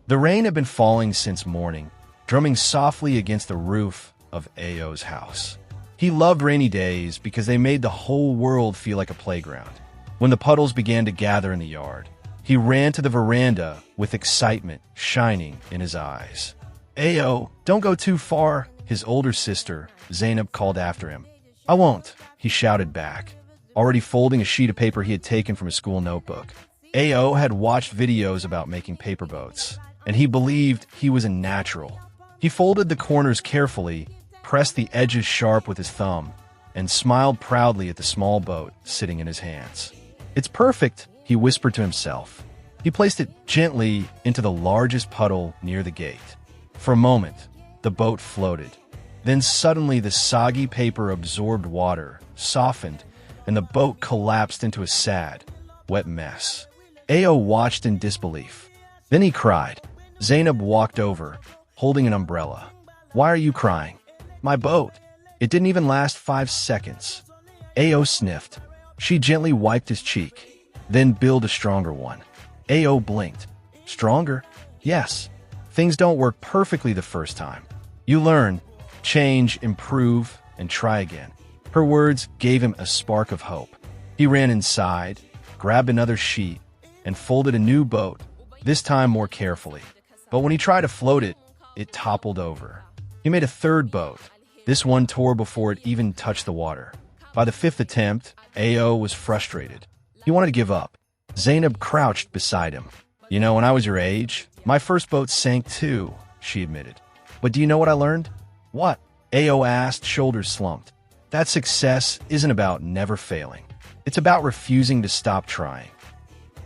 The rain had been falling since morning, drumming softly against the roof of Ao's house. He loved rainy days because they made the whole world feel like a playground. When the puddles began to gather in the yard, he ran to the veranda with excitement shining in his eyes. "Ao, don't go too far," his older sister, Zainab, called after him. "I won't," he shouted back, already folding a sheet of paper he had taken from his school notebook. Ao had watched videos about making paper boats, and he believed he was a natural. He folded the corners carefully, pressed the edges sharp with his thumb, and smiled proudly at the small boat sitting in his hands. "It's perfect," he whispered to himself. He placed it gently into the largest puddle near the gate. For a moment, the boat floated. Then suddenly the soggy paper absorbed water, softened, and the boat collapsed into a sad, wet mess. Ao watched in disbelief. Then he cried. Zainab walked over, holding an umbrella. "Why are you crying?" "My boat." It didn't even last 5 seconds. Ao sniffed. She gently wiped his cheek, then built a stronger one. Ao blinked. "Stronger?" "Yes. Things don't work perfectly the first time. You learn, change, improve, and try again." Her words gave him a spark of hope. He ran inside, grabbed another sheet, and folded a new boat, this time more carefully. But when he tried to float it, it toppled over. He made a third boat. This one tore before it even touched the water. By the 5th attempt, Ao was frustrated. He wanted to give up. Zainab crouched beside him. "You know, when I was your age, my first boat sank too," she admitted. "But do you know what I learned?" "What?" Ao asked, shoulders slumped. "That success isn't about never failing. It's about refusing to stop trying."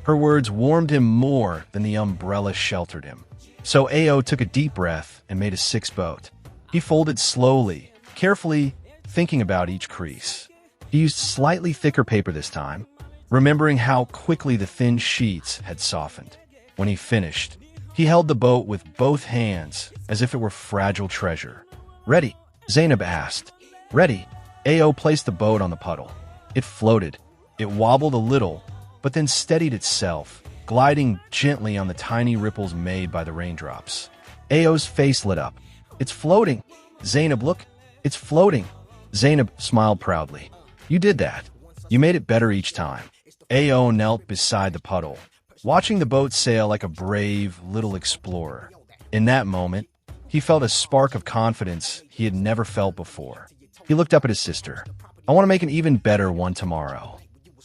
Her words warmed him more than the umbrella sheltered him. So Ao took a deep breath and made a 6th boat. He folded slowly, carefully, thinking about each crease. He used slightly thicker paper this time, remembering how quickly the thin sheets had softened. When he finished, he held the boat with both hands as if it were fragile treasure. "Ready?" Zainab asked. "Ready." Ao placed the boat on the puddle. It floated. It wobbled a little, but then steadied itself, gliding gently on the tiny ripples made by the raindrops. Ao's face lit up. "It's floating." "Zainab, look. It's floating." Zainab smiled proudly. "You did that. You made it better each time." Ao knelt beside the puddle, watching the boat sail like a brave little explorer. In that moment, he felt a spark of confidence he had never felt before. He looked up at his sister. "I want to make an even better one tomorrow."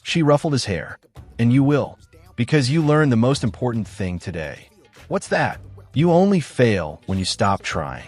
She ruffled his hair. "And you will, because you learned the most important thing today." "What's that?" "You only fail when you stop trying."